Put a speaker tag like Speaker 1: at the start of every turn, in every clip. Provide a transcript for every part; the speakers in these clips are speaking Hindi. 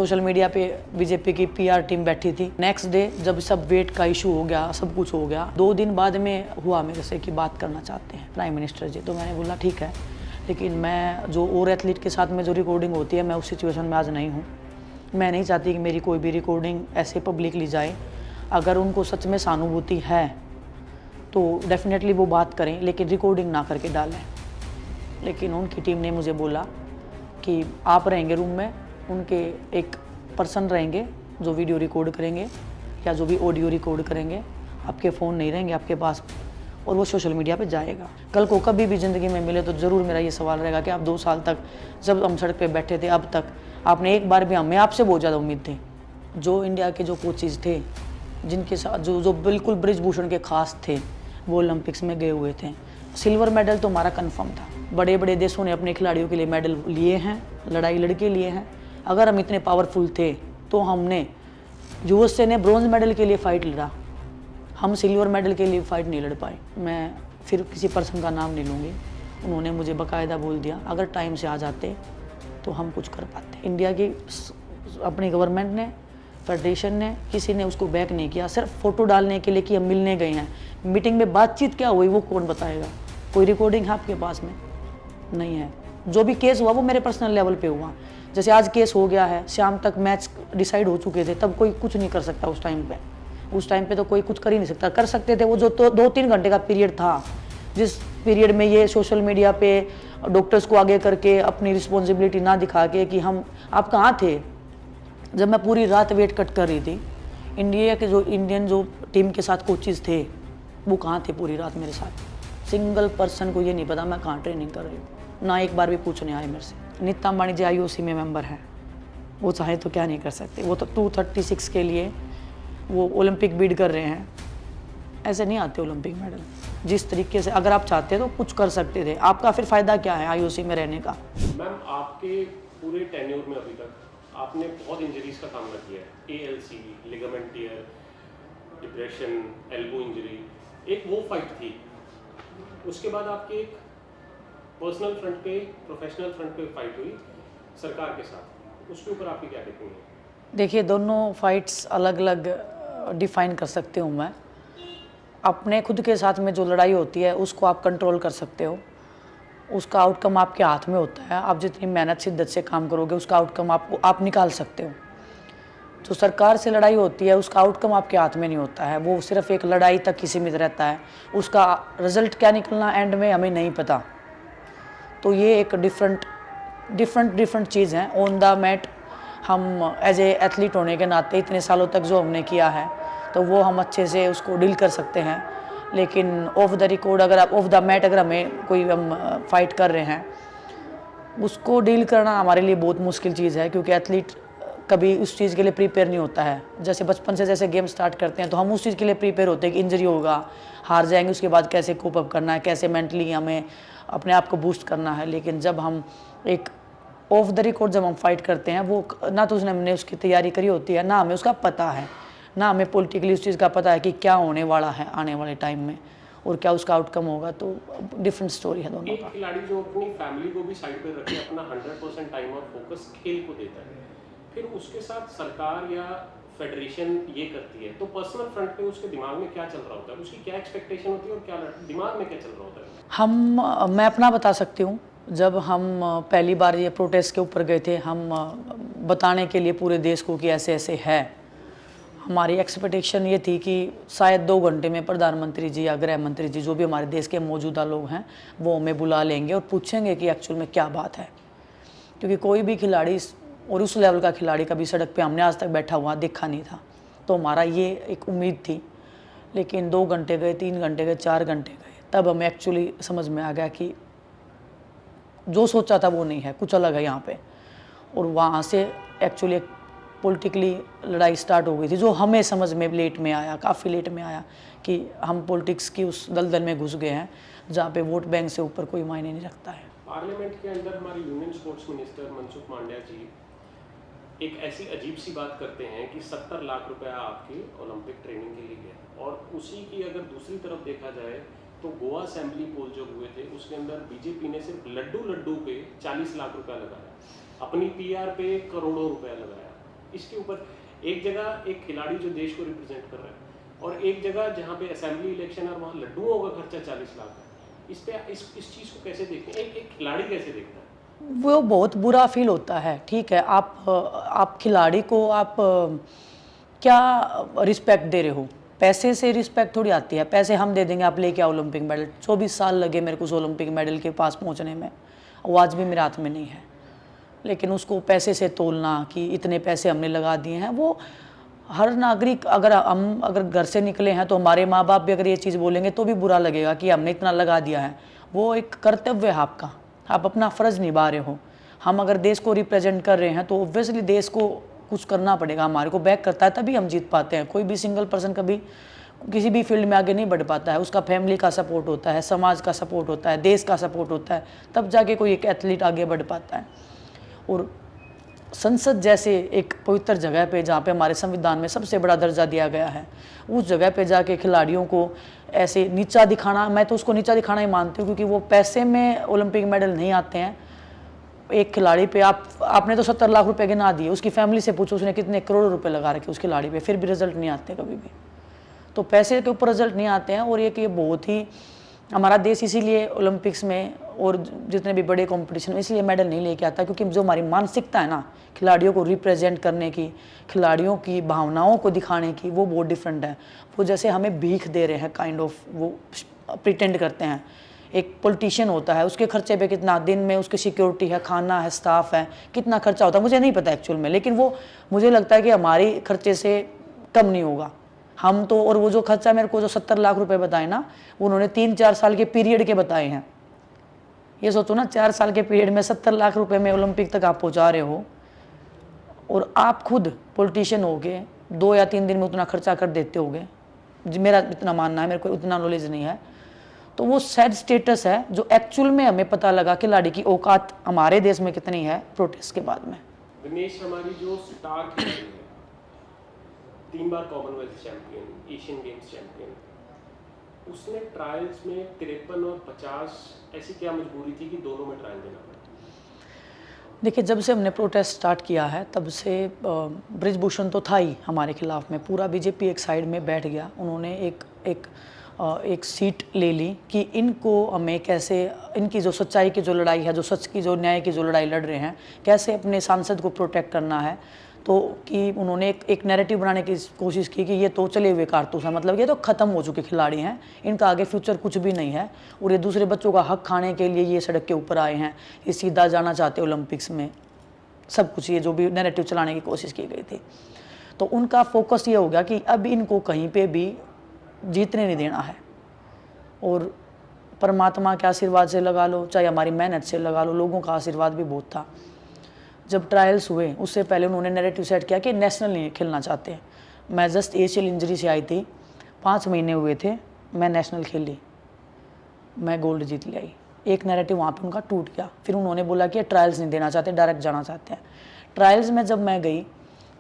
Speaker 1: सोशल मीडिया पे बीजेपी की पीआर टीम बैठी थी। नेक्स्ट डे जब सब वेट का इशू हो गया, सब कुछ हो गया, 2 दिन बाद में हुआ मेरे से कि बात करना चाहते हैं प्राइम मिनिस्टर जी। तो मैंने बोला ठीक है, लेकिन मैं जो और एथलीट के साथ में जो रिकॉर्डिंग होती है, मैं उस सिचुएशन में आज नहीं हूँ। मैं नहीं चाहती कि मेरी कोई भी रिकॉर्डिंग ऐसे पब्लिकली जाए। अगर उनको सच में सहानुभूति है तो डेफिनेटली वो बात करें, लेकिन रिकॉर्डिंग ना करके डालें। लेकिन उनकी टीम ने मुझे बोला कि आप रहेंगे रूम में, उनके एक पर्सन रहेंगे जो वीडियो रिकॉर्ड करेंगे या जो भी ऑडियो रिकॉर्ड करेंगे, आपके फ़ोन नहीं रहेंगे आपके पास, और वो सोशल मीडिया पे जाएगा। कल को कभी भी ज़िंदगी में मिले तो ज़रूर मेरा ये सवाल रहेगा कि आप 2 साल तक जब हम सड़क पे बैठे थे अब तक आपने एक बार भी, हमें आपसे बहुत ज़्यादा उम्मीद थी। जो इंडिया के जो कोचेज़ थे, जिनके साथ जो बिल्कुल ब्रिजभूषण के खास थे, वो ओलंपिक्स में गए हुए थे। सिल्वर मेडल तो हमारा कन्फर्म था। बड़े बड़े देशों ने अपने खिलाड़ियों के लिए मेडल लिए हैं, लड़ाई लड़के लिए हैं। अगर हम इतने पावरफुल थे तो हमने, यूएसए ने ब्रॉन्ज मेडल के लिए फ़ाइट लड़ा, हम सिल्वर मेडल के लिए फ़ाइट नहीं लड़ पाए। मैं फिर किसी पर्सन का नाम नहीं लूँगी। उन्होंने मुझे बाकायदा बोल दिया अगर टाइम से आ जाते तो हम कुछ कर पाते। इंडिया की अपनी गवर्नमेंट ने, फेडरेशन ने, किसी ने उसको बैक नहीं किया। सिर्फ फ़ोटो डालने के लिए कि हम मिलने गए हैं। मीटिंग में बातचीत क्या हुई वो कौन बताएगा? कोई रिकॉर्डिंग है आपके पास में? नहीं है। जो भी केस हुआ वो मेरे पर्सनल लेवल पे हुआ। जैसे आज केस हो गया है, शाम तक मैच डिसाइड हो चुके थे, तब कोई कुछ नहीं कर सकता उस टाइम पे। उस टाइम पे तो कोई कुछ कर ही नहीं सकता। कर सकते थे वो जो तो 2-3 घंटे का पीरियड था, जिस पीरियड में ये सोशल मीडिया पे डॉक्टर्स को आगे करके अपनी रिस्पॉन्सिबिलिटी ना दिखा के कि हम, आप कहाँ थे जब मैं पूरी रात वेट कट कर रही थी। इंडिया के जो इंडियन जो टीम के साथ कोचेज़ थे वो कहाँ थे पूरी रात मेरे साथ? सिंगल पर्सन को ये नहीं पता मैं कहाँ ट्रेनिंग कर रही हूँ। ना एक बार भी पूछने आए मेरे से। नीता अंबानी जी IOC में मेंबर हैं, वो चाहे तो क्या नहीं कर सकते। वो तो 236 के लिए वो ओलंपिक बीड कर रहे हैं। ऐसे नहीं आते ओलंपिक मेडल। जिस तरीके से अगर आप चाहते तो कुछ कर सकते थे। आपका फिर फ़ायदा क्या है IOC में रहने का?
Speaker 2: मैम, आपके पूरे टेन्योर में अभी तक आपने बहुत इंजरीज का सामना किया है। ALC, ligament tear, depression, elbow injury, एक वो फाइट थी। उसके बाद आपकी एक पर्सनल फ्रंट पे, प्रोफेशनल फ्रंट पे फाइट हुई सरकार के साथ। उसके ऊपर आपकी क्या टिप्पणी है?
Speaker 1: देखिए, दोनों फाइट्स अलग अलग डिफ़ाइन कर सकती हूँ मैं। अपने खुद के साथ में जो लड़ाई होती है उसको आप कंट्रोल कर सकते हो, उसका आउटकम आपके हाथ में होता है। आप जितनी मेहनत शिद्दत से काम करोगे उसका आउटकम आप निकाल सकते हो। जो सरकार से लड़ाई होती है उसका आउटकम आपके हाथ में नहीं होता है, वो सिर्फ एक लड़ाई तक ही सीमित रहता है। उसका रिजल्ट क्या निकलना एंड में हमें नहीं पता। तो ये एक डिफरेंट चीज़ है। ऑन द मैट हम एज ए एथलीट होने के नाते इतने सालों तक जो हमने किया है तो वो हम अच्छे से उसको डील कर सकते हैं। लेकिन ऑफ द रिकॉर्ड, अगर आप ऑफ द मैट अगर हमें कोई हम फाइट कर रहे हैं, उसको डील करना हमारे लिए बहुत मुश्किल चीज़ है, क्योंकि एथलीट कभी उस चीज़ के लिए प्रिपेयर नहीं होता है। जैसे बचपन से जैसे गेम स्टार्ट करते हैं तो हम उस चीज़ के लिए प्रिपेयर होते हैं कि इंजरी होगा, हार जाएंगे, उसके बाद कैसे कोप अप करना है, कैसे मेंटली हमें अपने आप को बूस्ट करना है। लेकिन जब हम एक ऑफ द रिकॉर्ड जब हम फाइट करते हैं, वो ना तो उसने हमने उसकी तैयारी करी होती है, ना हमें उसका पता है, ना हमें पॉलिटिकली उस चीज़ का पता है कि क्या होने वाला है आने वाले टाइम में और क्या उसका आउटकम होगा। तो डिफरेंट स्टोरी है दोनों का।
Speaker 2: एक खिलाड़ी जो अपनी फैमिली को भी साइड पे रख के अपना 100% टाइम और फोकस खेल को देता है, फिर उसके साथ सरकार या फेडरेशन ये करती है, तो पर्सनल फ्रंट पे उसके दिमाग में क्या चल रहा होता है? उसकी क्या एक्सपेक्टेशन होती है और क्या दिमाग में क्या चल रहा होता है?
Speaker 1: मैं अपना बता सकती हूँ। जब हम पहली बार ये प्रोटेस्ट के ऊपर गए थे, हम बताने के लिए पूरे देश को कि ऐसे ऐसे है, हमारी एक्सपेक्टेशन ये थी कि शायद 2 घंटे में प्रधानमंत्री जी या गृह मंत्री जी, जो भी हमारे देश के मौजूदा लोग हैं, वो हमें बुला लेंगे और पूछेंगे कि एक्चुअल में क्या बात है। क्योंकि कोई भी खिलाड़ी और उस लेवल का खिलाड़ी कभी सड़क पे हमने आज तक बैठा हुआ देखा नहीं था। तो हमारा ये एक उम्मीद थी। लेकिन 2 घंटे गए, 3 घंटे गए, 4 घंटे गए, तब हमें एक्चुअली समझ में आ गया कि जो सोचा था वो नहीं है, कुछ अलग है यहाँ पे। और वहाँ से एक्चुअली एक पॉलिटिकली लड़ाई स्टार्ट हो गई थी, जो हमें समझ में लेट में आया, काफ़ी लेट में आया कि हम पॉलिटिक्स की उस दलदल में घुस गए हैं जहाँ पे वोट बैंक से ऊपर कोई मायने नहीं रखता है।
Speaker 2: पार्लियामेंट के अंदर हमारे union sports minister Mansukh Mandaviya ji एक ऐसी अजीब सी बात करते हैं कि 70 लाख रुपया आपकी ओलंपिक ट्रेनिंग के लिए गया, और उसी की अगर दूसरी तरफ देखा जाए तो गोवा असेंबली पोल जो हुए थे उसके अंदर बीजेपी ने सिर्फ लड्डू पे 40 लाख रुपया लगाया, अपनी PR पे करोड़ों रुपया लगाया। इसके ऊपर एक जगह एक खिलाड़ी जो देश को रिप्रेजेंट कर रहा है और एक जगह जहाँ पे असेंबली इलेक्शन और वहाँ लड्डुओं का खर्चा 40 लाख है, इस चीज़ को कैसे देखते हैं, एक खिलाड़ी कैसे देखता है?
Speaker 1: वो बहुत बुरा फील होता है। ठीक है, आप खिलाड़ी को आप क्या रिस्पेक्ट दे रहे हो? पैसे से रिस्पेक्ट थोड़ी आती है। पैसे हम दे देंगे, आप लेके आओ ओलंपिक मेडल। 24 साल लगे मेरे को उस ओलंपिक मेडल के पास पहुंचने में, वो आज भी मेरे हाथ में नहीं है। लेकिन उसको पैसे से तोलना कि इतने पैसे हमने लगा दिए हैं, वो हर नागरिक, अगर घर से निकले हैं तो हमारे माँ बाप भी अगर ये चीज़ बोलेंगे तो भी बुरा लगेगा कि हमने इतना लगा दिया है। वो एक कर्तव्य है आपका, आप अपना फ़र्ज़ निभा रहे हो। हम अगर देश को रिप्रेजेंट कर रहे हैं तो ऑब्वियसली देश को कुछ करना पड़ेगा, हमारे को बैक करता है तभी हम जीत पाते हैं। कोई भी सिंगल पर्सन कभी किसी भी फील्ड में आगे नहीं बढ़ पाता है, उसका फैमिली का सपोर्ट होता है, समाज का सपोर्ट होता है, देश का सपोर्ट होता है, तब जाके कोई एक एथलीट आगे बढ़ पाता है। और संसद जैसे एक पवित्र जगह पे, जहाँ पे हमारे संविधान में सबसे बड़ा दर्जा दिया गया है, उस जगह पे जाके खिलाड़ियों को ऐसे नीचा दिखाना, मैं तो उसको नीचा दिखाना ही मानती हूँ, क्योंकि वो पैसे में ओलंपिक मेडल नहीं आते हैं। एक खिलाड़ी पे आपने तो 70 लाख रुपए गिना दिए, उसकी फैमिली से पूछो उसने कितने करोड़ों रुपए लगा रखे उस खिलाड़ी पे, फिर भी रिजल्ट नहीं आते कभी भी। तो पैसे के ऊपर रिजल्ट नहीं आते हैं। और ये बहुत ही, हमारा देश इसीलिए ओलंपिक्स में और जितने भी बड़े कंपटीशन में इसलिए मेडल नहीं लेके आता, क्योंकि जो हमारी मानसिकता है ना खिलाड़ियों को रिप्रेजेंट करने की, खिलाड़ियों की भावनाओं को दिखाने की, वो बहुत डिफरेंट है। वो जैसे हमें भीख दे रहे हैं काइंड ऑफ, वो प्रिटेंड करते हैं। एक पॉलिटिशियन होता है, उसके खर्चे पे कितना, दिन में उसकी सिक्योरिटी है, खाना है, स्टाफ है, कितना खर्चा होता है मुझे नहीं पता एक्चुअल में, लेकिन वो मुझे लगता है कि हमारी खर्चे से कम नहीं होगा। हम तो, और वो जो खर्चा मेरे को जो 70 लाख रुपए बताए ना, उन्होंने 3-4 साल के पीरियड के बताए हैं। ये सोचो ना, 4 साल के पीरियड में 70 लाख रुपए में ओलंपिक तक आप पहुंचा रहे हो, और आप खुद पॉलिटिशियन हो गए 2 या 3 दिन में उतना खर्चा कर देते होगे, मेरा इतना मानना है, मेरे को उतना नॉलेज नहीं है। तो वो सैड स्टेटस है जो एक्चुअल में हमें पता लगा खिलाड़ी की औकात हमारे देश में कितनी है प्रोटेस्ट के बाद में।
Speaker 2: दिनेश हमारी जो स्टार खिलाड़ी है, 3 बार Commonwealth champion, Asian games champion, उसने ट्रायल्स में 53 और 50, ऐसी क्या मजबूरी थी कि दोनों में ट्रायल देना पड़ा?
Speaker 1: देखिए, जब से हमने प्रोटेस्ट स्टार्ट किया है तब से ब्रिजभूषण तो था ही हमारे खिलाफ में, पूरा बीजेपी एक साइड में बैठ गया। उन्होंने एक सीट ले ली कि इनको हमें कैसे, इनकी जो सच्चाई की जो लड़ाई है, जो सच की जो न्याय की जो लड़ाई लड़ रहे हैं, कैसे अपने सांसद को प्रोटेक्ट करना है। तो कि उन्होंने एक नैरेटिव बनाने की कोशिश की कि ये तो चले हुए कारतूस हैं, मतलब ये तो ख़त्म हो चुके खिलाड़ी हैं, इनका आगे फ्यूचर कुछ भी नहीं है, और ये दूसरे बच्चों का हक खाने के लिए ये सड़क के ऊपर आए हैं, ये सीधा जाना चाहते ओलंपिक्स में, सब कुछ ये जो भी नैरेटिव चलाने की कोशिश की गई थी। तो उनका फोकस ये हो गया कि अब इनको कहीं पर भी जीतने नहीं देना है, और परमात्मा के आशीर्वाद से लगा लो, चाहे हमारी मेहनत से लगा लो, लोगों का आशीर्वाद भी बहुत था। जब ट्रायल्स हुए उससे पहले उन्होंने नैरेटिव सेट किया कि नेशनल नहीं खेलना चाहते। मैं जस्ट एशियल इंजरी से आई थी, 5 महीने हुए थे, मैं नेशनल खेली, मैं गोल्ड जीत ले आई। एक नैरेटिव वहाँ पे उनका टूट गया। फिर उन्होंने बोला कि ट्रायल्स नहीं देना चाहते, डायरेक्ट जाना चाहते हैं। ट्रायल्स में जब मैं गई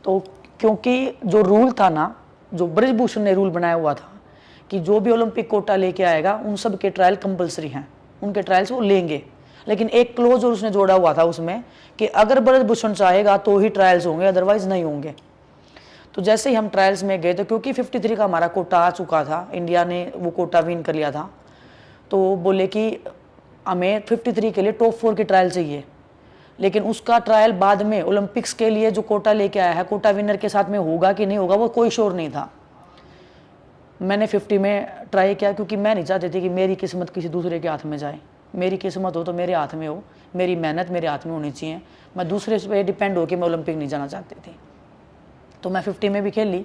Speaker 1: तो क्योंकि जो रूल था ना, जो ब्रिजभूषण ने रूल बनाया हुआ था कि जो भी ओलंपिक कोटा लेके आएगा उन सब के ट्रायल कंपलसरी हैं, उनके ट्रायल्स वो लेंगे। लेकिन एक क्लोज और उसने जोड़ा हुआ था उसमें कि अगर ब्रिजभूषण चाहेगा तो ही ट्रायल्स होंगे, अदरवाइज नहीं होंगे। तो जैसे ही हम ट्रायल्स में गए तो क्योंकि 53 का हमारा कोटा आ चुका था, इंडिया ने वो कोटा विन कर लिया था, तो बोले कि हमें 53 के लिए टॉप 4 की ट्रायल चाहिए। लेकिन उसका ट्रायल बाद में ओलंपिक्स के लिए जो कोटा लेके आया है, कोटा विनर के साथ में होगा कि नहीं होगा वो कोई श्योर नहीं था। मैंने 50 में ट्राई किया क्योंकि मैं नहीं चाहती थी कि मेरी किस्मत किसी दूसरे के हाथ में जाए। मेरी किस्मत हो तो मेरे हाथ में हो, मेरी मेहनत मेरे हाथ में होनी चाहिए। मैं दूसरे पे डिपेंड होकर मैं ओलंपिक नहीं जाना चाहती थी। तो मैं 50 में भी खेल ली,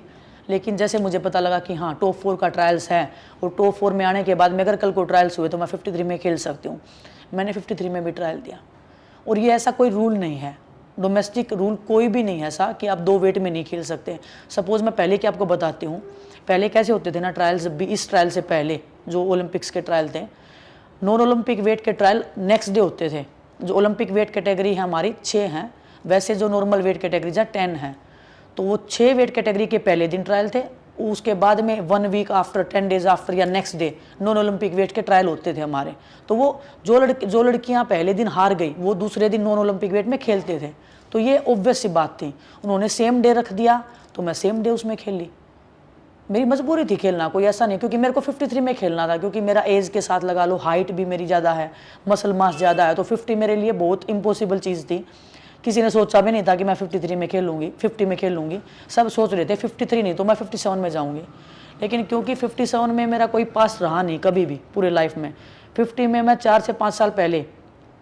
Speaker 1: लेकिन जैसे मुझे पता लगा कि हाँ टॉप 4 का ट्रायल्स है और टॉप 4 में आने के बाद में अगर कल को ट्रायल्स हुए तो मैं 53 में खेल सकती हूँ, मैंने 53 में भी ट्रायल दिया। और ये ऐसा कोई रूल नहीं है, डोमेस्टिक रूल कोई भी नहीं है ऐसा कि आप 2 वेट में नहीं खेल सकते। सपोज़ मैं पहले की आपको बताती हूँ, पहले कैसे होते थे ना ट्रायल्स, भी इस ट्रायल से पहले जो ओलंपिक्स के ट्रायल थे, नॉन ओलंपिक वेट के ट्रायल नेक्स्ट डे होते थे। जो ओलंपिक वेट कैटेगरी है हमारी 6 हैं, वैसे जो नॉर्मल वेट कैटेगरीज है 10 हैं। तो वो 6 वेट कैटेगरी के पहले दिन ट्रायल थे, उसके बाद में 1 वीक आफ्टर, 10 डेज आफ्टर या next day non Olympic weight के ट्रायल होते थे हमारे। तो वो जो लड़कियां पहले दिन हार गई वो दूसरे दिन नॉन ओलंपिक वेट में खेलते थे। तो ये ऑब्वियस सी बात थी। उन्होंने सेम डे रख दिया तो मैं सेम डे उसमें खेल ली। मेरी मजबूरी थी खेलना, कोई ऐसा नहीं, क्योंकि मेरे को 53 में खेलना था, क्योंकि मेरा एज के साथ लगा लो, हाइट भी मेरी ज़्यादा है, मसल मास ज़्यादा है, तो 50 मेरे लिए बहुत इम्पॉसिबल चीज़ थी। किसी ने सोचा भी नहीं था कि मैं 53 में खेलूँगी, 50 में खेलूँगी। सब सोच रहे थे 53 नहीं तो मैं 57 में जाऊँगी, लेकिन क्योंकि 57 में मेरा कोई पास रहा नहीं कभी भी पूरे लाइफ में। 50 में मैं 4 से 5 साल पहले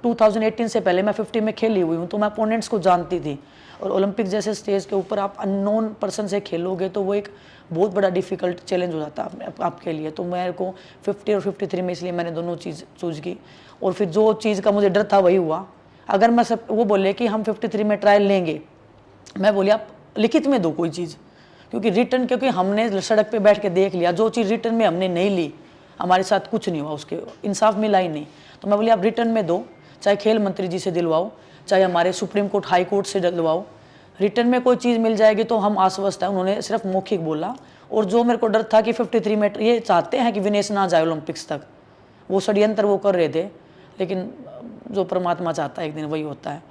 Speaker 1: 2018 से पहले मैं 50 में खेली हुई हूँ, तो मैं अपोनेंट्स को जानती थी। और ओलंपिक जैसे स्टेज के ऊपर आप अननोन पर्सन से खेलोगे तो वो एक बहुत बड़ा डिफ़िकल्ट चैलेंज हो जाता है आपके लिए। तो मेरे को 50 और 53 में इसलिए मैंने दोनों चीज़ चूज की, और फिर जो चीज़ का मुझे डर था वही हुआ। अगर मैं सब वो बोले कि हम 53 में ट्रायल लेंगे, मैं बोली आप लिखित में दो कोई चीज़, क्योंकि रिटर्न, क्योंकि हमने सड़क पे बैठ के देख लिया, जो चीज़ रिटर्न में हमने नहीं ली हमारे साथ कुछ नहीं हुआ, उसके इंसाफ मिला ही नहीं। तो मैं बोली आप रिटर्न में दो, चाहे खेल मंत्री जी से दिलवाओ, चाहे हमारे सुप्रीम कोर्ट हाई कोर्ट से दिलवाओ, रिटर्न में कोई चीज़ मिल जाएगी तो हम आश्वस्त हैं। उन्होंने सिर्फ मौखिक बोला। और जो मेरे को डर था कि 53 में ये चाहते हैं कि विनेश ना जाए ओलंपिक्स तक, वो षड्यंत्र वो कर रहे थे, लेकिन जो परमात्मा चाहता है एक दिन वही होता है।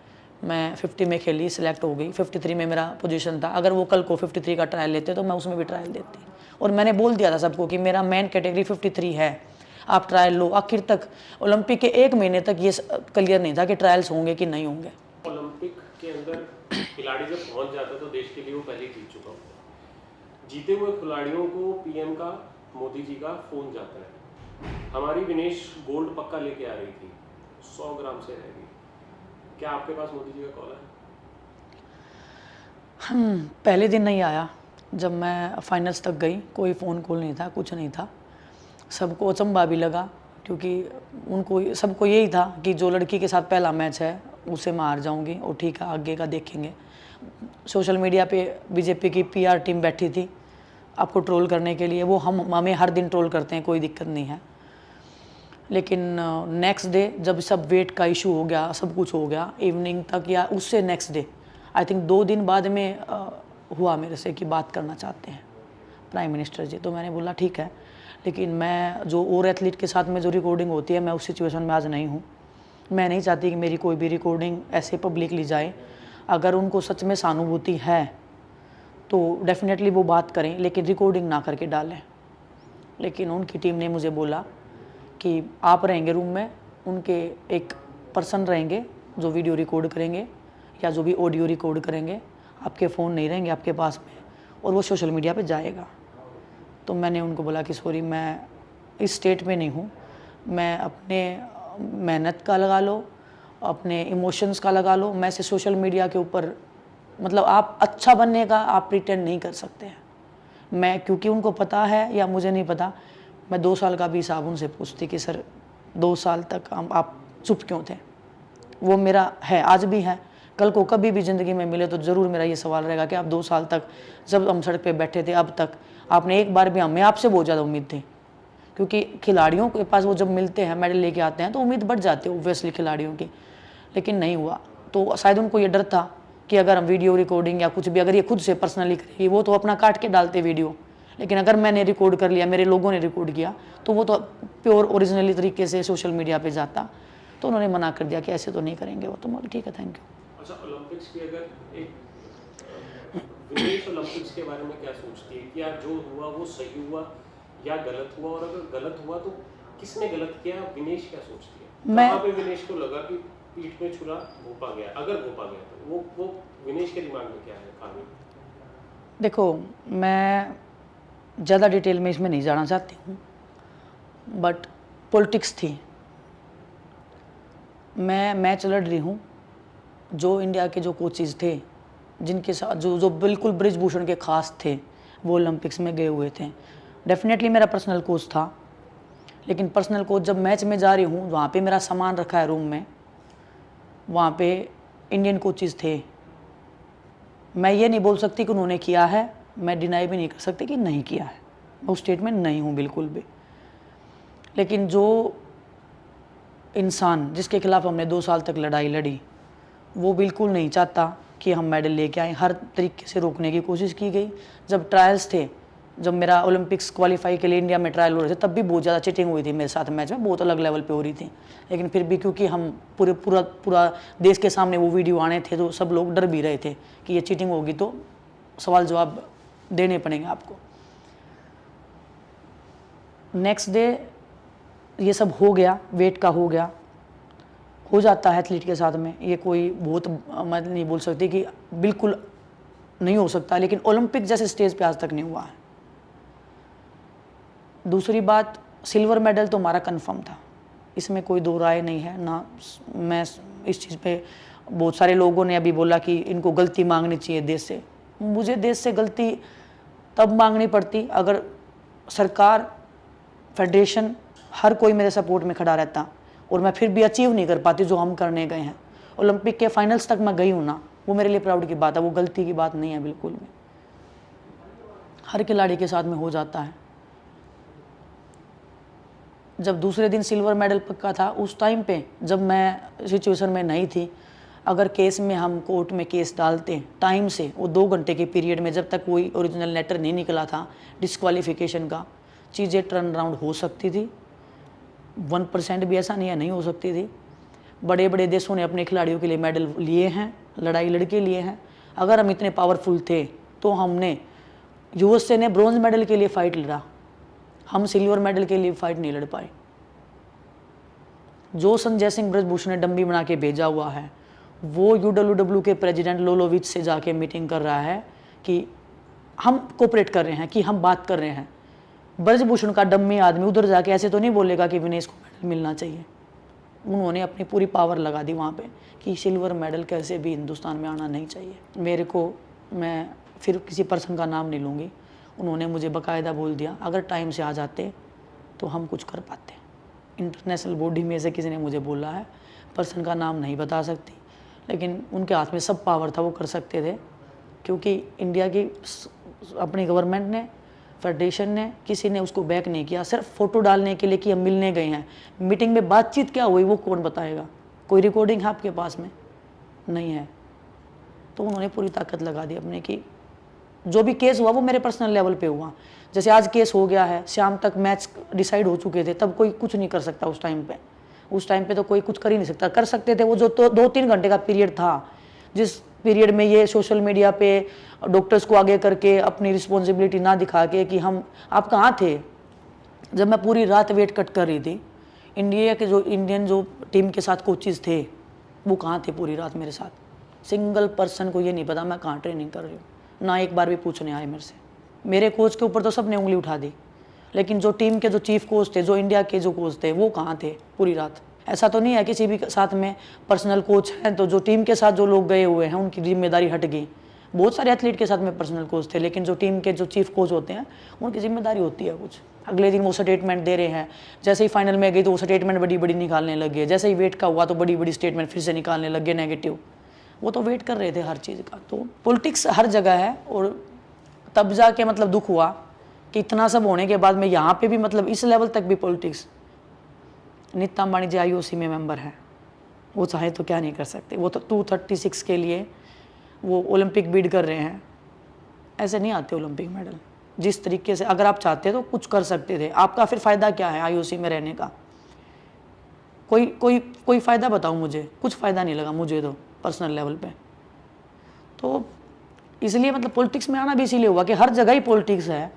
Speaker 1: मैं 50 में खेली, सिलेक्ट हो गई। 53 में मेरा पोजीशन था, अगर वो कल को 53 का ट्रायल लेते तो मैं उसमें भी ट्रायल देती। और मैंने बोल दिया था सबको कि मेरा मेन कैटेगरी 53 है, आप ट्रायल लो। आखिर तक ओलंपिक के 1 महीने तक ये क्लियर नहीं था कि ट्रायल्स होंगे कि नहीं होंगे।
Speaker 2: ओलंपिक के अंदर खिलाड़ी जब पहुंच जाता है तो देश के लिए वो पहले जीत चुका होता है। जीते हुए खिलाड़ियों को पीएम का, मोदी जी का फोन जाता है, हमारी विनेश गोल्ड पक्का लेके आ रही थी, 100 ग्राम से रह गई, क्या आपके पास मोदी जी का कॉल है?
Speaker 1: पहले दिन नहीं आया, जब मैं फाइनल्स तक गई कोई फ़ोन कॉल नहीं था, कुछ नहीं था। सबको अचंभा भी लगा, क्योंकि उनको सबको यही था कि जो लड़की के साथ पहला मैच है उसे मैं हार जाऊंगी, और ठीक है आगे का देखेंगे। सोशल मीडिया पे बीजेपी की पीआर टीम बैठी थी आपको ट्रोल करने के लिए, वो हमें हर दिन ट्रोल करते हैं, कोई दिक्कत नहीं है। लेकिन नेक्स्ट डे जब सब वेट का इशू हो गया, सब कुछ हो गया, इवनिंग तक या उससे नेक्स्ट डे, आई थिंक 2 दिन बाद में हुआ मेरे से कि बात करना चाहते हैं प्राइम मिनिस्टर जी। तो मैंने बोला ठीक है, लेकिन मैं जो और एथलीट के साथ में जो रिकॉर्डिंग होती है, मैं उस सिचुएशन में आज नहीं हूँ। मैं नहीं चाहती कि मेरी कोई भी रिकॉर्डिंग ऐसे पब्लिकली जाए। अगर उनको सच में सहानुभूति है तो डेफिनेटली वो बात करें, लेकिन रिकॉर्डिंग ना करके डालें। लेकिन उनकी टीम ने मुझे बोला कि आप रहेंगे रूम में, उनके एक पर्सन रहेंगे जो वीडियो रिकॉर्ड करेंगे या जो भी ऑडियो रिकॉर्ड करेंगे, आपके फ़ोन नहीं रहेंगे आपके पास में, और वो सोशल मीडिया पे जाएगा। तो मैंने उनको बोला कि सॉरी, मैं इस स्टेट में नहीं हूँ, मैं अपने मेहनत का लगा लो, अपने इमोशंस का लगा लो, मैं से सोशल मीडिया के ऊपर, मतलब आप अच्छा बनने का आप प्रिटेंड नहीं कर सकते हैं। मैं, क्योंकि उनको पता है या मुझे नहीं पता, मैं 2 साल का भी हिसाब उनसे पूछती कि सर 2 साल तक आप चुप क्यों थे। वो मेरा है, आज भी है, कल को कभी भी ज़िंदगी में मिले तो ज़रूर मेरा ये सवाल रहेगा कि आप 2 साल तक, जब हम सड़क पे बैठे थे अब तक, आपने एक बार भी, हमें आपसे बहुत ज़्यादा उम्मीद थी, क्योंकि खिलाड़ियों के पास वो जब मिलते हैं, मेडल लेके आते हैं, तो उम्मीद बढ़ जाती है ओब्वियसली खिलाड़ियों की, लेकिन नहीं हुआ। तो शायद उनको ये डर था कि अगर हम वीडियो रिकॉर्डिंग या कुछ भी, अगर ये खुद से पर्सनली करेगी, वो तो अपना काट के डालते वीडियो, लेकिन अगर मैंने रिकॉर्ड कर लिया, मेरे लोगों ने रिकॉर्ड किया, तो वो तो प्योर ओरिजिनली तरीके से सोशल मीडिया पे जाता। तो उन्होंने मना कर दिया कि ऐसे तो नहीं करेंगे वो। तो मैं ठीक है, थैंक यू।
Speaker 2: अच्छा, ओलंपिक्स की अगर एक विनेश ओलंपिक्स के बारे में क्या सोचती है? क्या जो हुआ वो सही हुआ या गलत हुआ, और अगर गलत हुआ तो किसने गलत किया? विनेश क्या सोचती है? कहाँ पे विनेश को लगा कि पीठ में छुरा घोपा गया, अगर घोपा गया तो वो विनेश के दिमाग में क्या है कहानी?
Speaker 1: देखो, मैं ज़्यादा डिटेल में इसमें नहीं जाना चाहती हूँ, बट पॉलिटिक्स थी। मैं मैच लड़ रही हूँ, जो इंडिया के जो कोचेज़ थे, जिनके साथ जो बिल्कुल ब्रिजभूषण के खास थे, वो ओलंपिक्स में गए हुए थे। डेफिनेटली मेरा पर्सनल कोच था, लेकिन पर्सनल कोच जब मैच में जा रही हूँ, वहाँ पे मेरा सामान रखा है रूम में, वहाँ पे इंडियन कोचेज़ थे। मैं ये नहीं बोल सकती कि उन्होंने किया है, मैं डिनाई भी नहीं कर सकती कि नहीं किया है, मैं उस स्टेट में नहीं हूँ बिल्कुल भी। लेकिन जो इंसान जिसके खिलाफ हमने 2 साल तक लड़ाई लड़ी, वो बिल्कुल नहीं चाहता कि हम मेडल लेके आए। हर तरीके से रोकने की कोशिश की गई। जब ट्रायल्स थे जब मेरा ओलंपिक्स क्वालिफाई के लिए इंडिया में ट्रायल हो रहे थे तब भी बहुत ज़्यादा चीटिंग हुई थी मेरे साथ मैच में, बहुत अलग लेवल पे हो रही थी। लेकिन फिर भी क्योंकि हम पूरा देश के सामने वो वीडियो आने थे तो सब लोग डर भी रहे थे कि ये चीटिंग होगी तो सवाल जवाब देने पड़ेंगे आपको। नेक्स्ट डे ये सब हो गया, वेट का हो गया, हो जाता है एथलीट के साथ में, ये कोई बहुत मैं नहीं बोल सकती कि बिल्कुल नहीं हो सकता, लेकिन ओलंपिक जैसे स्टेज पे आज तक नहीं हुआ है। दूसरी बात, सिल्वर मेडल तो हमारा कंफर्म था, इसमें कोई दो राय नहीं है ना। मैं इस चीज़ पे, बहुत सारे लोगों ने अभी बोला कि इनको गलती मांगनी चाहिए देश से। मुझे देश से गलती तब मांगनी पड़ती अगर सरकार, फेडरेशन, हर कोई मेरे सपोर्ट में खड़ा रहता और मैं फिर भी अचीव नहीं कर पाती जो हम करने गए हैं। ओलंपिक के फाइनल्स तक मैं गई हूँ ना, वो मेरे लिए प्राउड की बात है, वो गलती की बात नहीं है बिल्कुल भी। हर खिलाड़ी के साथ में हो जाता है। जब दूसरे दिन सिल्वर मेडल पक्का था, उस टाइम पे जब मैं सिचुएशन में नहीं थी, अगर केस में हम कोर्ट में केस डालते टाइम से, वो 2 घंटे के पीरियड में, जब तक कोई ओरिजिनल लेटर नहीं निकला था डिस्क्वालिफिकेशन का, चीज़ें टर्न अराउंड हो सकती थी। 1% भी ऐसा नहीं है नहीं हो सकती थी। बड़े बड़े देशों ने अपने खिलाड़ियों के लिए मेडल लिए हैं, लड़ाई लड़के लिए हैं। अगर हम इतने पावरफुल थे तो हमने, यूएसए ने ब्रॉन्ज मेडल के लिए फाइट लड़ा, हम सिल्वर मेडल के लिए फाइट नहीं लड़ पाए। जो संजय सिंह ब्रजभूषण ने डम्मी बना के भेजा हुआ है, वो UWW के प्रेसिडेंट लोलोविच से जाके मीटिंग कर रहा है कि हम कोऑपरेट कर रहे हैं, कि हम बात कर रहे हैं। ब्रजभूषण का डम्मी आदमी उधर जाके ऐसे तो नहीं बोलेगा कि विनेश को मेडल मिलना चाहिए। उन्होंने अपनी पूरी पावर लगा दी वहाँ पे कि सिल्वर मेडल कैसे भी हिंदुस्तान में आना नहीं चाहिए। मेरे को, मैं फिर किसी पर्सन का नाम नहीं लूँगी, उन्होंने मुझे बाकायदा बोल दिया अगर टाइम से आ जाते तो हम कुछ कर पाते। इंटरनेशनल बॉडी में से किसी ने मुझे बोला है, पर्सन का नाम नहीं बता सकती, लेकिन उनके हाथ में सब पावर था, वो कर सकते थे। क्योंकि इंडिया की अपनी गवर्नमेंट ने, फेडरेशन ने, किसी ने उसको बैक नहीं किया, सिर्फ फ़ोटो डालने के लिए कि हम मिलने गए हैं। मीटिंग में बातचीत क्या हुई वो कौन बताएगा? कोई रिकॉर्डिंग है आपके पास में? नहीं है। तो उन्होंने पूरी ताकत लगा दी अपने की जो भी केस हुआ वो मेरे पर्सनल लेवल पे हुआ। जैसे आज केस हो गया है, शाम तक मैच डिसाइड हो चुके थे, तब कोई कुछ नहीं कर सकता उस टाइम पे। उस टाइम पे तो कोई कुछ कर ही नहीं सकता। कर सकते थे वो जो तो 2-3 घंटे का पीरियड था, जिस पीरियड में ये सोशल मीडिया पे डॉक्टर्स को आगे करके अपनी रिस्पॉन्सिबिलिटी ना दिखा के कि हम, आप कहाँ थे जब मैं पूरी रात वेट कट कर रही थी। इंडिया के जो इंडियन जो टीम के साथ कोचेस थे वो कहाँ थे पूरी रात मेरे साथ? सिंगल पर्सन को ये नहीं पता मैं कहाँ ट्रेनिंग कर रही हूँ, ना एक बार भी पूछने आए मेरे से। मेरे कोच के ऊपर तो सबने उंगली उठा दी, लेकिन जो टीम के जो चीफ कोच थे, जो इंडिया के जो कोच थे, वो कहाँ थे पूरी रात? ऐसा तो नहीं है किसी भी साथ में पर्सनल कोच हैं तो जो टीम के साथ जो लोग गए हुए हैं उनकी जिम्मेदारी हट गई। बहुत सारे एथलीट के साथ में पर्सनल कोच थे, लेकिन जो टीम के जो चीफ कोच होते हैं उनकी जिम्मेदारी होती है कुछ। अगले दिन वो स्टेटमेंट दे रहे हैं, जैसे ही फाइनल में गई तो वो स्टेटमेंट बड़ी बड़ी निकालने लग गए, जैसे ही वेट का हुआ तो बड़ी बड़ी स्टेटमेंट फिर से निकालने लग गए नेगेटिव। वो तो वेट कर रहे थे हर चीज़ का। तो पॉलिटिक्स हर जगह है, और तब जाके मतलब दुख हुआ कि इतना सब होने के बाद में यहाँ पे भी मतलब इस लेवल तक भी पॉलिटिक्स। नीता अंबानी जी IOC में मेंबर है, वो चाहे तो क्या नहीं कर सकते। वो तो 236 के लिए वो ओलंपिक बीड कर रहे हैं। ऐसे नहीं आते ओलंपिक मेडल। जिस तरीके से अगर आप चाहते तो कुछ कर सकते थे। आपका फिर फ़ायदा क्या है IOC में रहने का? कोई फ़ायदा बताओ मुझे। कुछ फ़ायदा नहीं लगा मुझे तो पर्सनल लेवल पे। तो इसलिए मतलब पॉलिटिक्स में आना भी इसीलिए हुआ कि हर जगह ही पॉलिटिक्स है,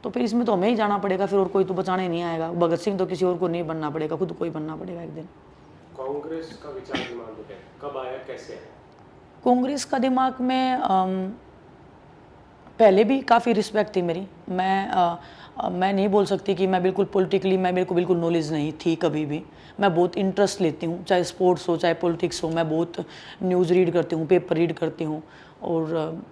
Speaker 1: तो फिर इसमें तो हमें ही जाना पड़ेगा फिर, और कोई तो बचाने नहीं आएगा। भगत सिंह तो किसी और को नहीं बनना पड़ेगा, खुद को ही बनना पड़ेगा एक दिन।
Speaker 2: कांग्रेस का विचार दिमाग में कब आया, कैसे आया?
Speaker 1: कांग्रेस का दिमाग में पहले भी काफ़ी रिस्पेक्ट थी मेरी। मैं नहीं बोल सकती कि मैं बिल्कुल पॉलिटिकली, मेरे को बिल्कुल नॉलेज नहीं थी कभी भी। मैं बहुत इंटरेस्ट लेती हूँ, चाहे स्पोर्ट्स हो चाहे पॉलिटिक्स हो। मैं बहुत न्यूज़ रीड करती हूँ, पेपर रीड करती हूँ, और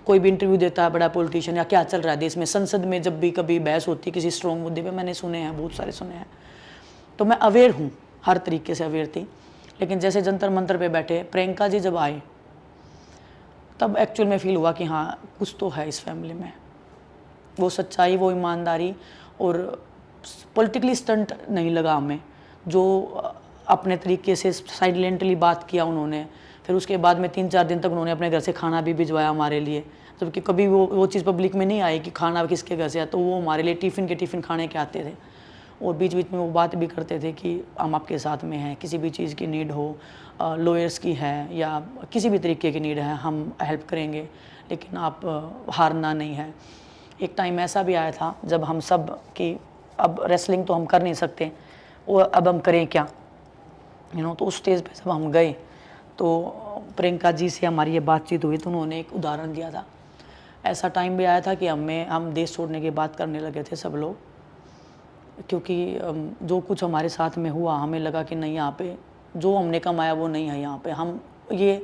Speaker 1: कोई भी इंटरव्यू देता है बड़ा पॉलिटिशियन या क्या चल रहा है देश में, संसद में जब भी कभी बहस होती है किसी स्ट्रॉन्ग मुद्दे पे, मैंने सुने हैं, बहुत सारे सुने हैं। तो मैं अवेयर हूँ, हर तरीके से अवेयर थी। लेकिन जैसे जंतर मंतर पे बैठे प्रियंका जी जब आए, तब एक्चुअल में फील हुआ कि हाँ कुछ तो है इस फैमिली में। वो सच्चाई, वो ईमानदारी, और पॉलिटिकली स्टंट नहीं लगा हमें। जो अपने तरीके से साइलेंटली बात किया उन्होंने, फिर उसके बाद में 3-4 दिन तक उन्होंने अपने घर से खाना भी भिजवाया हमारे लिए। जबकि कभी वो चीज़ पब्लिक में नहीं आई कि खाना किसके घर से है, तो वो हमारे लिए टिफ़िन खाने के आते थे और बीच बीच में वो बात भी करते थे कि हम आपके साथ में हैं, किसी भी चीज़ की नीड हो, लॉयर्स की है या किसी भी तरीके की नीड है, हम हेल्प करेंगे, लेकिन आप हारना नहीं है। एक टाइम ऐसा भी आया था जब हम सब कि अब रेसलिंग तो हम कर नहीं सकते और अब हम करें क्या, तो उस स्टेज पे जब हम गए तो प्रियंका जी से हमारी ये बातचीत हुई तो उन्होंने एक उदाहरण दिया था। ऐसा टाइम भी आया था कि हम देश छोड़ने की बात करने लगे थे सब लोग, क्योंकि जो कुछ हमारे साथ में हुआ हमें लगा कि नहीं, यहाँ पे जो हमने कमाया वो नहीं है, यहाँ पे हम ये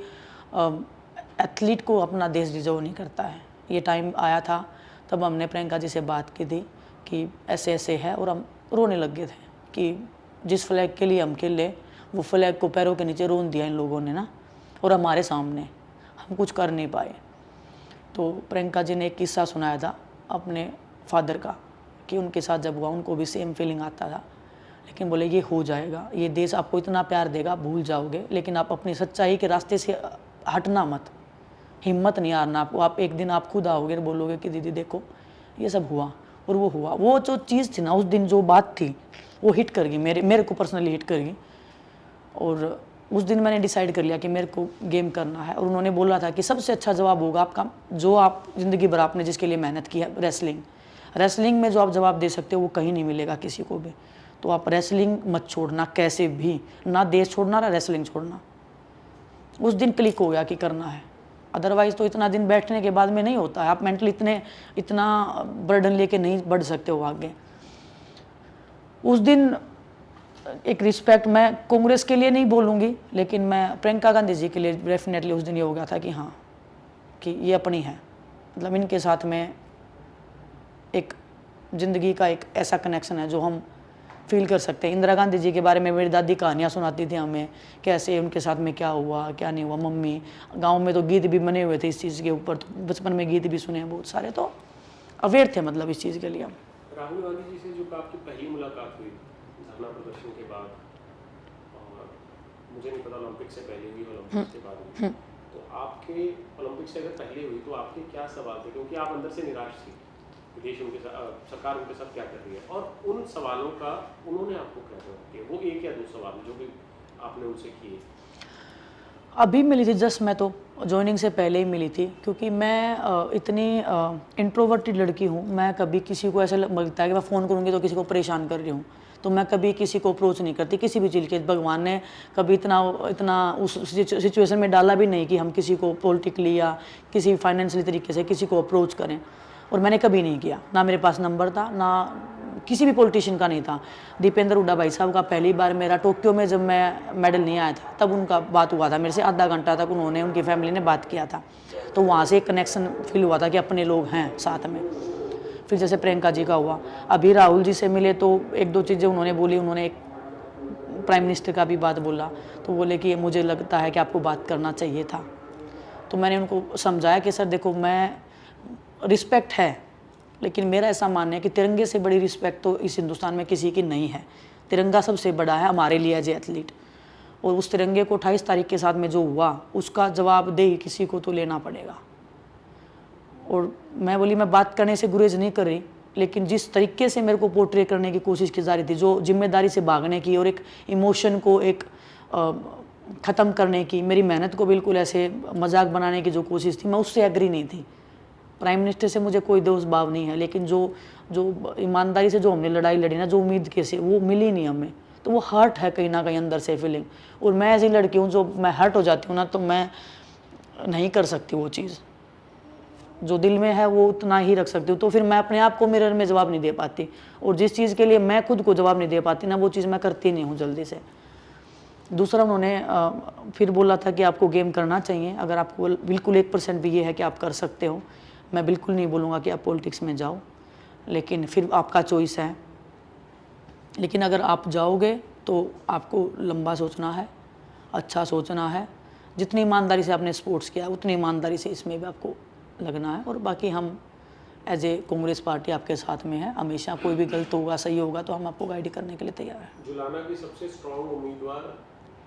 Speaker 1: एथलीट को अपना देश डिजर्व नहीं करता है। ये टाइम आया था तब हमने प्रियंका जी से बात की थी कि ऐसे ऐसे है, और हम रोने लग गए थे कि जिस फ्लैग के लिए हम खेले वो फ्लैग को पैरों के नीचे रोन दिया इन लोगों ने ना, और हमारे सामने हम कुछ कर नहीं पाए। तो प्रियंका जी ने एक किस्सा सुनाया था अपने फादर का कि उनके साथ जब हुआ उनको भी सेम फीलिंग आता था, लेकिन बोले ये हो जाएगा, ये देश आपको इतना प्यार देगा, भूल जाओगे, लेकिन आप अपनी सच्चाई के रास्ते से हटना मत, हिम्मत नहीं हारना आपको। आप एक दिन आप खुद आओगे और बोलोगे कि दीदी देखो ये सब हुआ, और वो हुआ। वो जो चीज़ थी ना उस दिन, जो बात थी वो हिट कर गई, मेरे को पर्सनली हिट कर गई। और उस दिन मैंने डिसाइड कर लिया कि मेरे को गेम करना है। और उन्होंने बोला था कि सबसे अच्छा जवाब होगा आपका, जो आप ज़िंदगी भर आपने जिसके लिए मेहनत की है, रेसलिंग में जो आप जवाब दे सकते हो वो कहीं नहीं मिलेगा किसी को भी। तो आप रेसलिंग मत छोड़ना कैसे भी, ना देश छोड़ना ना रेसलिंग छोड़ना। उस दिन क्लिक हो गया कि करना है, अदरवाइज़ तो इतना दिन बैठने के बाद में नहीं होता है। आप मेंटली इतना बर्डन लेके नहीं बढ़ सकते हो आगे। उस दिन एक रिस्पेक्ट, मैं कांग्रेस के लिए नहीं बोलूँगी, लेकिन मैं प्रियंका गांधी जी के लिए डेफिनेटली उस दिन ये हो गया था कि हाँ, कि ये अपनी है, मतलब इनके साथ में एक ज़िंदगी का एक ऐसा कनेक्शन है जो हम फील कर सकते हैं। इंदिरा गांधी जी के बारे में मेरी दादी कहानियाँ सुनाती थी हमें, कैसे उनके साथ में क्या हुआ क्या नहीं हुआ। मम्मी गांव में तो गीत भी बने हुए थे इस चीज़ के ऊपर, तो बचपन में गीत भी सुने हैं बहुत सारे, तो अवेयर थे मतलब इस चीज़ के लिए हम।
Speaker 2: राहुल गांधी जी से जो आपकी पहली मुलाकात हुई धरना प्रदर्शन के बाद, और मुझे नहीं पता ओलंपिक से पहले हुई ओलंपिक के बाद हुई, तो आपके ओलंपिक से अगर पहले हुई तो आपके क्या सवाल थे, क्योंकि आप अंदर से निराश थी देश उनके साथ, सरकार उनके साथ क्या कर रही है, और उन सवालों का उन्होंने आपको क्या जवाब दिया? वो एक या दो सवाल जो भी आपने उनसे किए?
Speaker 1: अभी मिली थी जस्ट, मैं तो ज्वाइनिंग से पहले ही मिली थी, क्योंकि मैं इतनी इंट्रोवर्टेड लड़की हूँ। मैं कभी किसी को ऐसा लगता है कि मैं फ़ोन करूँगी तो किसी को परेशान कर रही हूँ, तो मैं कभी किसी को अप्रोच नहीं करती किसी भी चीज़ के। भगवान ने कभी इतना उस सिचुएशन में डाला भी नहीं कि हम किसी को पॉलिटिकली या किसी फाइनेंशियली तरीके से किसी को अप्रोच करें, और मैंने कभी नहीं किया। ना मेरे पास नंबर था, ना किसी भी पॉलिटिशियन का नहीं था। दीपेंद्र हुड्डा भाई साहब का पहली बार मेरा टोक्यो में जब मैं मेडल नहीं आया था तब उनका बात हुआ था मेरे से, आधा घंटा तक उन्होंने, उनकी फैमिली ने बात किया था, तो वहाँ से एक कनेक्शन फील हुआ था कि अपने लोग हैं साथ में। फिर जैसे प्रियंका जी का हुआ, अभी राहुल जी से मिले तो एक दो चीज़ें उन्होंने बोली। उन्होंने एक प्राइम मिनिस्टर का भी बात बोला, तो बोले कि मुझे लगता है कि आपको बात करना चाहिए था। तो मैंने उनको समझाया कि सर देखो, मैं रिस्पेक्ट है, लेकिन मेरा ऐसा मानना है कि तिरंगे से बड़ी रिस्पेक्ट तो इस हिंदुस्तान में किसी की नहीं है। तिरंगा सबसे बड़ा है हमारे लिए एज ए एथलीट, और उस तिरंगे को 28 तारीख के साथ में जो हुआ उसका जवाबदेही किसी को तो लेना पड़ेगा। और मैं बोली मैं बात करने से गुरेज नहीं कर रही, लेकिन जिस तरीके से मेरे को पोर्ट्रे करने की कोशिश की जा रही थी, जो जिम्मेदारी से भागने की और एक इमोशन को एक ख़त्म करने की, मेरी मेहनत को बिल्कुल ऐसे मजाक बनाने की जो कोशिश थी, मैं उससे एग्री नहीं थी। प्राइम मिनिस्टर से मुझे कोई दोष भाव नहीं है, लेकिन जो ईमानदारी से जो हमने लड़ाई लड़ी ना, जो उम्मीद के से वो मिली नहीं हमें, तो वो हर्ट है कहीं ना कहीं अंदर से फीलिंग। और मैं ऐसी लड़की हूँ जो मैं हर्ट हो जाती हूँ ना, तो मैं नहीं कर सकती वो चीज़, जो दिल में है वो उतना ही रख सकती हूँ। तो फिर मैं अपने आप को मिरर में जवाब नहीं दे पाती, और जिस चीज़ के लिए मैं खुद को जवाब नहीं दे पाती ना, वो चीज़ मैं करती नहीं हूँ जल्दी से। दूसरा उन्होंने फिर बोला था कि आपको गेम करना चाहिए, अगर आपको बिल्कुल 1% भी ये है कि आप कर सकते हो। मैं बिल्कुल नहीं बोलूँगा कि आप पॉलिटिक्स में जाओ, लेकिन फिर आपका चॉइस है। लेकिन अगर आप जाओगे तो आपको लंबा सोचना है, अच्छा सोचना है। जितनी ईमानदारी से आपने स्पोर्ट्स किया उतनी ईमानदारी से इसमें भी आपको लगना है। और बाकी हम एज ए कांग्रेस पार्टी आपके साथ में है हमेशा। कोई भी गलत होगा सही होगा तो हम आपको गाइड करने के लिए तैयार हैं।
Speaker 2: जुलाना की सबसे स्ट्रॉन्ग उम्मीदवार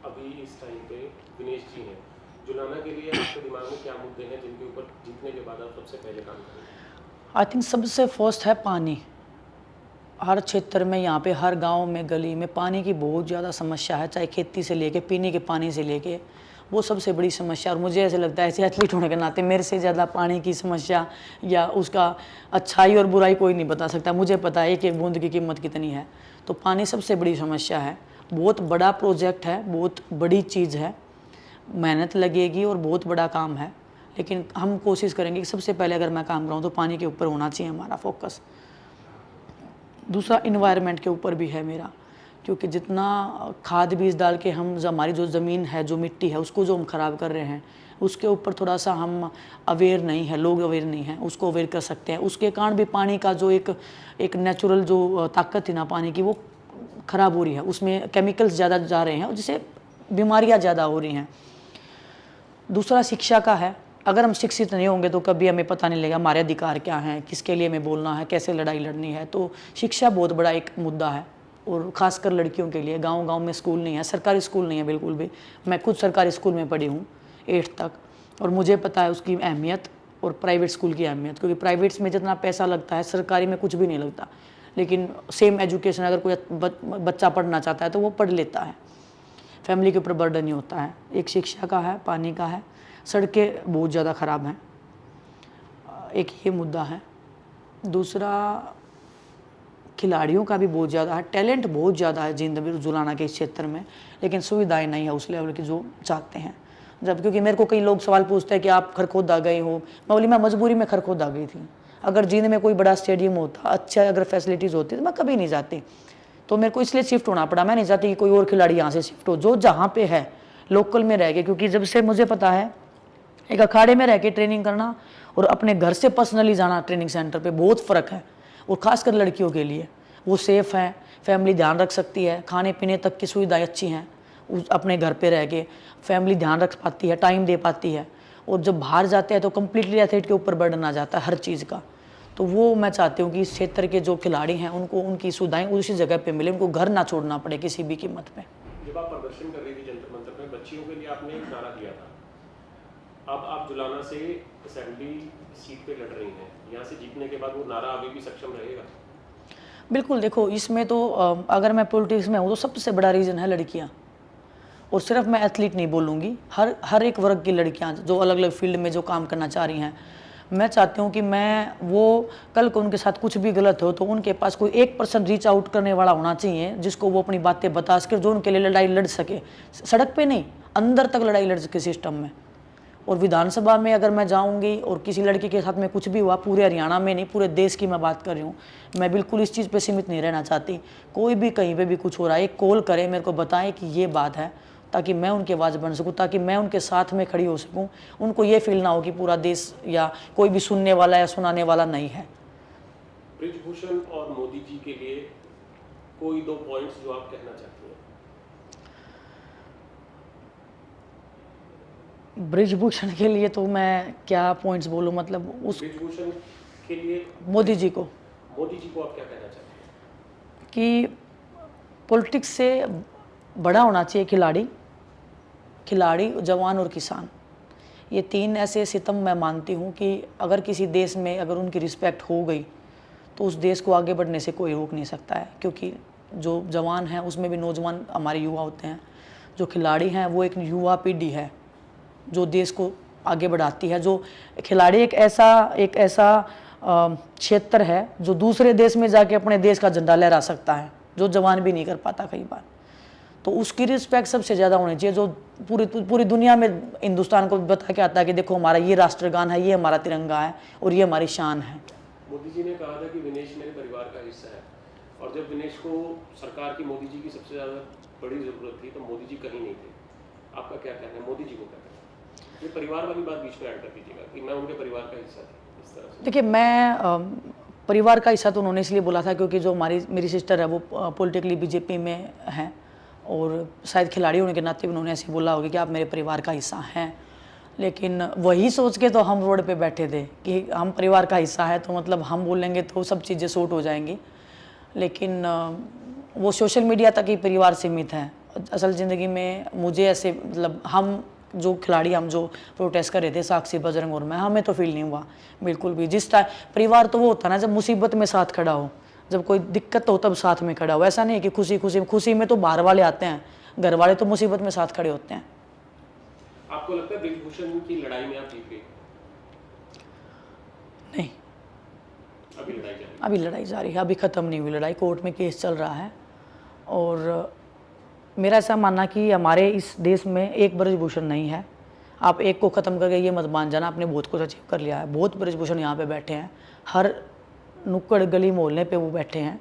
Speaker 2: अभी इस टाइम पे दिनेश जी हैं, जुलाना के लिए आपके दिमाग में क्या मुद्दे हैं जिनके ऊपर जीतने के बाद आप सबसे पहले काम करेंगे?
Speaker 1: आई थिंक सबसे फर्स्ट है पानी। हर क्षेत्र में, यहाँ पे हर गांव में, गली में पानी की बहुत ज़्यादा समस्या है, चाहे खेती से लेके पीने के पानी से लेके, वो सबसे बड़ी समस्या। और मुझे ऐसे लगता है, ऐसे एथलीट होने के नाते मेरे से ज़्यादा पानी की समस्या या उसका अच्छाई और बुराई कोई नहीं बता सकता। मुझे पता है कि एक बूंद की कीमत कितनी है। तो पानी सबसे बड़ी समस्या है। बहुत बड़ा प्रोजेक्ट है, बहुत बड़ी चीज़ है, मेहनत लगेगी और बहुत बड़ा काम है, लेकिन हम कोशिश करेंगे कि सबसे पहले अगर मैं काम कराऊँ तो पानी के ऊपर होना चाहिए हमारा फोकस। दूसरा इन्वायरमेंट के ऊपर भी है मेरा, क्योंकि जितना खाद बीज डाल के हम हमारी जो ज़मीन है, जो मिट्टी है, उसको जो हम ख़राब कर रहे हैं, उसके ऊपर थोड़ा सा हम अवेयर नहीं है, लोग अवेयर नहीं हैं, उसको अवेयर कर सकते हैं। उसके कारण भी पानी का जो एक नेचुरल जो ताकत थी ना पानी की, वो ख़राब हो रही है। उसमें केमिकल्स ज़्यादा जा रहे हैं जिससे बीमारियाँ ज़्यादा हो रही हैं। दूसरा शिक्षा का है। अगर हम शिक्षित नहीं होंगे तो कभी हमें पता नहीं लगेगा हमारे अधिकार क्या हैं, किसके लिए हमें बोलना है, कैसे लड़ाई लड़नी है। तो शिक्षा बहुत बड़ा एक मुद्दा है, और ख़ासकर लड़कियों के लिए। गांव-गांव में स्कूल नहीं है, सरकारी स्कूल नहीं है बिल्कुल भी। मैं खुद सरकारी स्कूल में पढ़ी हूँ 8th तक, और मुझे पता है उसकी अहमियत और प्राइवेट स्कूल की अहमियत। क्योंकि प्राइवेट्स में जितना पैसा लगता है, सरकारी में कुछ भी नहीं लगता, लेकिन सेम एजुकेशन अगर कोई बच्चा पढ़ना चाहता है तो वो पढ़ लेता है, फैमिली के ऊपर बर्डन नहीं होता है। एक शिक्षा का है, पानी का है, सड़कें बहुत ज़्यादा ख़राब हैं, एक ये मुद्दा है। दूसरा खिलाड़ियों का भी बहुत ज़्यादा है, टैलेंट बहुत ज़्यादा है जींद जुलाना के इस क्षेत्र में, लेकिन सुविधाएं नहीं है उस लेवल की जो चाहते हैं। जब क्योंकि मेरे को कई लोग सवाल पूछते हैं कि आप खरखोदा गए हो, मैं बोली मैं मजबूरी में खरखोदा गई थी। अगर जींद में कोई बड़ा स्टेडियम होता, अच्छा अगर फैसिलिटीज़ होती तो मैं कभी नहीं जाती। तो मेरे को इसलिए शिफ्ट होना पड़ा। मैं नहीं चाहती कि कोई और खिलाड़ी यहाँ से शिफ्ट हो, जो जहाँ पे है लोकल में रह के। क्योंकि जब से मुझे पता है, एक अखाड़े में रह के ट्रेनिंग करना और अपने घर से पर्सनली जाना ट्रेनिंग सेंटर पे बहुत फ़र्क है। और ख़ासकर लड़कियों के लिए वो सेफ़ है, फैमिली ध्यान रख सकती है, खाने पीने तक की सुविधाएं अच्छी हैं, अपने घर पे रह के फैमिली ध्यान रख पाती है, टाइम दे पाती है। और जब बाहर जाते हैं तो कम्प्लीटली एथलीट के ऊपर बर्डन आ जाता है हर चीज़ का। तो वो मैं चाहती हूँ कि इस क्षेत्र के जो खिलाड़ी हैं उनको उनकी सुविधाएँ उसी जगह पे मिले, उनको घर ना छोड़ना पड़े किसी भी कीमत पे।
Speaker 2: जब आप प्रदर्शन कर रही थी जंतर मंतर में, बच्चियों के लिए आपने एक नारा दिया था। अब आप जुलाना से असेंबली सीट पे लड़ रही हैं, यहाँ से जीतने के बाद वो नारा अभी भी सक्षम रहेगा?
Speaker 1: बिल्कुल। देखो, इसमें तो अगर मैं पॉलिटिक्स में हूँ तो सबसे बड़ा रीज़न है लड़कियाँ। और सिर्फ मैं एथलीट नहीं बोलूँगी, हर एक वर्ग की लड़कियाँ जो अलग अलग फील्ड में जो काम करना चाह रही हैं। मैं चाहती हूँ कि मैं वो कल को उनके साथ कुछ भी गलत हो तो उनके पास कोई 1% रीच आउट करने वाला होना चाहिए, जिसको वो अपनी बातें बता सके, जो उनके लिए लड़ाई लड़ सके। सड़क पे नहीं, अंदर तक लड़ाई लड़ सके सिस्टम में। और विधानसभा में अगर मैं जाऊंगी और किसी लड़की के साथ में कुछ भी हुआ, पूरे हरियाणा में नहीं पूरे देश की मैं बात कर रही हूँ, मैं बिल्कुल इस चीज़ पे सीमित नहीं रहना चाहती। कोई भी कहीं पे भी कुछ हो रहा है, एक कॉल करे, मेरे को बताएं कि ये बात है, ताकि मैं उनकी आवाज़ बन सकूँ, ताकि मैं उनके साथ में खड़ी हो सकूँ। उनको ये फील ना हो कि पूरा देश या कोई भी सुनने वाला या सुनाने वाला नहीं है।
Speaker 2: ब्रिजभूषण और मोदी जी के लिए कोई 2 पॉइंट्स जो आप कहना चाहते हैं?
Speaker 1: ब्रिजभूषण के लिए तो मैं क्या पॉइंट्स बोलूँ, मतलब उस
Speaker 2: ब्रिजभूषण के लिए
Speaker 1: मोदी जी को
Speaker 2: आप क्या कहना चाहते हैं?
Speaker 1: कि पॉलिटिक्स से बड़ा होना चाहिए खिलाड़ी, जवान और किसान। ये 3 ऐसे सितम मैं मानती हूँ कि अगर किसी देश में अगर उनकी रिस्पेक्ट हो गई तो उस देश को आगे बढ़ने से कोई रोक नहीं सकता है। क्योंकि जो जवान हैं उसमें भी नौजवान हमारे युवा होते हैं, जो खिलाड़ी हैं वो एक युवा पीढ़ी है जो देश को आगे बढ़ाती है। जो खिलाड़ी एक ऐसा क्षेत्र है जो दूसरे देश में जाके अपने देश का झंडा लहरा सकता है, जो जवान भी नहीं कर पाता कई बार। तो उसकी रिस्पेक्ट सबसे ज़्यादा होनी चाहिए, जो पूरी दुनिया में हिंदुस्तान को बता के आता है कि देखो हमारा ये राष्ट्रगान है, ये हमारा तिरंगा है और ये हमारी शान है।
Speaker 2: मोदी जी ने कहा था कि विनेश मेरे परिवार का हिस्सा है, और जब विनेश को सरकार की मोदी जी की सबसे ज़्यादा बड़ी ज़रूरत थी तो मोदी जी कहीं नहीं थे। आपका क्या कहना है, मोदी जी को क्या कहना है? ये परिवार वाली बात बीच में ऐड कर दीजिएगा कि मैं उनके परिवार का हिस्सा थी, इस तरह से।
Speaker 1: देखिए, मैं परिवार का हिस्सा तो उन्होंने इसलिए बोला था क्योंकि जो मेरी सिस्टर है वो पॉलिटिकली बीजेपी में है, और शायद खिलाड़ी होने के नाते उन्होंने ऐसे बोला होगा कि आप मेरे परिवार का हिस्सा हैं। लेकिन वही सोच के तो हम रोड पे बैठे थे कि हम परिवार का हिस्सा है तो मतलब हम बोलेंगे तो सब चीज़ें शॉर्ट हो जाएंगी। लेकिन वो सोशल मीडिया तक ही परिवार सीमित है। असल ज़िंदगी में मुझे ऐसे मतलब हम जो खिलाड़ी हम जो प्रोटेस्ट कर रहे थे, साक्षी, बजरंग और मैं, हमें तो फील नहीं हुआ बिल्कुल भी। जिस टाइम परिवार तो वो होता है ना जब मुसीबत में साथ खड़ा हो, जब कोई दिक्कत हो तब साथ में खड़ा हो। ऐसा नहीं है कि खुशी में तो बाहर वाले आते हैं, घर वाले तो मुसीबत में साथ खड़े होते हैं।
Speaker 2: आपको लगता है ब्रिजभूषण की लड़ाई में आप जीत गए?
Speaker 1: नहीं,
Speaker 2: अभी लड़ाई जारी है?
Speaker 1: अभी लड़ाई जारी है, अभी ख़त्म नहीं हुई लड़ाई, कोर्ट में केस चल रहा है। और मेरा ऐसा मानना कि हमारे इस देश में एक ब्रिजभूषण नहीं है। आप एक को ख़त्म करके ये मत मान जाना आपने बहुत कुछ अचीव कर लिया है। बहुत ब्रिजभूषण यहाँ पे बैठे हैं, हर नुक्कड़ गली मोहल्ले पे वो बैठे हैं।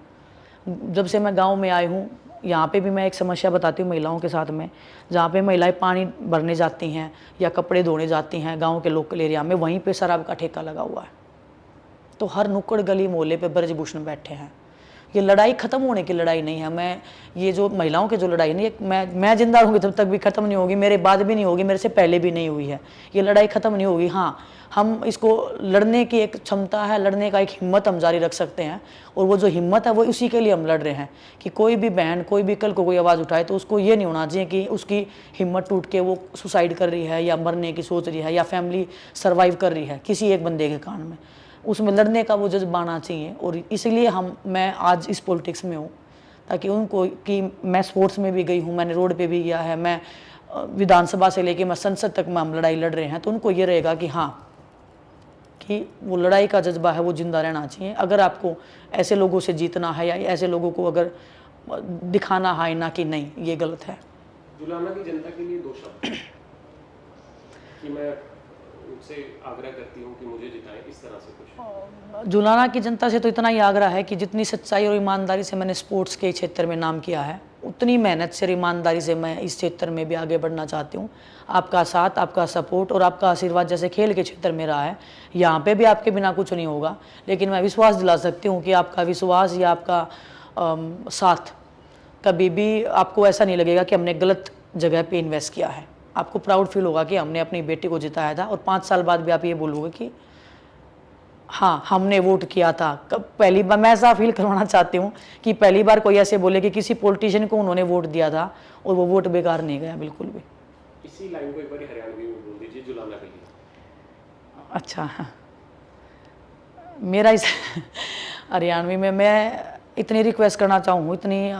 Speaker 1: जब से मैं गांव में आई हूँ, यहाँ पे भी मैं एक समस्या बताती हूँ महिलाओं के साथ में, जहाँ पे महिलाएं पानी भरने जाती हैं या कपड़े धोने जाती हैं गांव के लोकल एरिया में, वहीं पे शराब का ठेका लगा हुआ है। तो हर नुक्कड़ गली मोहल्ले पे ब्रिजभूषण बैठे हैं। ये लड़ाई ख़त्म होने की लड़ाई नहीं है। मैं ये जो महिलाओं की जो लड़ाई नहीं, मैं जिंदा रहूँगी तब तक भी ख़त्म नहीं होगी, मेरे बाद भी नहीं होगी, मेरे से पहले भी नहीं हुई है। ये लड़ाई ख़त्म नहीं होगी। हाँ, हम इसको लड़ने की एक क्षमता है, लड़ने का एक हिम्मत हम जारी रख सकते हैं। और वो जो हिम्मत है वो उसी के लिए हम लड़ रहे हैं कि कोई भी बहन, कोई भी कल को कोई आवाज़ उठाए तो उसको ये नहीं होना चाहिए कि उसकी हिम्मत टूट के वो सुसाइड कर रही है या मरने की सोच रही है या फैमिली सर्वाइव कर रही है किसी एक बंदे के कारण में। उसमें लड़ने का वो जज्बा आना चाहिए। और इसीलिए मैं आज इस पॉलिटिक्स में हूँ, ताकि उनको कि मैं स्पोर्ट्स में भी गई हूँ, मैंने रोड पे भी गया है, मैं विधानसभा से लेके मैं संसद तक में हम लड़ाई लड़ रहे हैं। तो उनको ये रहेगा कि हाँ, कि वो लड़ाई का जज्बा है वो जिंदा रहना चाहिए। अगर आपको ऐसे लोगों से जीतना है या ऐसे लोगों को अगर दिखाना है ना कि नहीं ये गलत है।
Speaker 2: जुलाना की जनता के लिए 2 शब्द कि मैं उनसे आग्रह करती हूँ कि मुझे जिताएं, इस तरह से कुछ।
Speaker 1: जुलाना की जनता से तो इतना ही आग्रह है कि जितनी सच्चाई और ईमानदारी से मैंने स्पोर्ट्स के क्षेत्र में नाम किया है, उतनी मेहनत से, ईमानदारी से मैं इस क्षेत्र में भी आगे बढ़ना चाहती हूँ। आपका साथ, आपका सपोर्ट और आपका आशीर्वाद जैसे खेल के क्षेत्र में रहा है, यहाँ पे भी आपके बिना कुछ नहीं होगा। लेकिन मैं विश्वास दिला सकती हूँ कि आपका विश्वास या आपका साथ कभी भी आपको ऐसा नहीं लगेगा कि हमने गलत जगह पे इन्वेस्ट किया है। आपको प्राउड फील होगा कि हमने अपनी बेटी को जिताया था। और 5 साल बाद भी आप ये बोलोगे कि हाँ, हमने वोट किया था। पहली बार मैं ऐसा फील करवाना चाहती हूँ कि पहली बार कोई ऐसे बोले कि किसी पॉलिटिशियन को उन्होंने वोट दिया था और वो वोट बेकार नहीं गया बिल्कुल भी।
Speaker 2: इसी लाइन को एक बार हरियाणवी में बोल दीजिए जुलाना के लिए।
Speaker 1: अच्छा, मेरा इस हरियाणवी में मैं इतनी रिक्वेस्ट करना चाहूँ, इतनी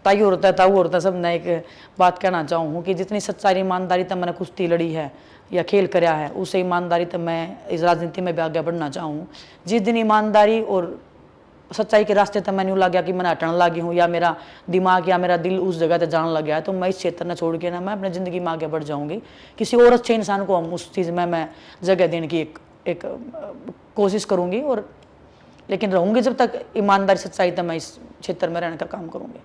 Speaker 1: ताई होता है, ताऊ होता है, सब मैं एक बात कहना चाहूँ कि जितनी सच्चाई ईमानदारी तक मैंने कुश्ती लड़ी है या खेल कराया है, उससे ईमानदारी तक मैं इस राजनीति में भी आगे बढ़ना चाहूँ। जिस दिन ईमानदारी और सच्चाई के रास्ते तक मैं नहीं लग गया कि मैं हटने लगी हूँ या मेरा दिमाग या मेरा दिल उस जगह तक जाने लग गया है, तो मैं इस क्षेत्र में छोड़ के ना मैं अपनी ज़िंदगी में आगे बढ़ जाऊँगी। किसी और अच्छे इंसान को हम उस चीज़ में मैं जगह देने की एक कोशिश करूँगी। और लेकिन रहूँगी जब तक ईमानदारी सच्चाई तक मैं इस क्षेत्र में रहने का काम करूँगी।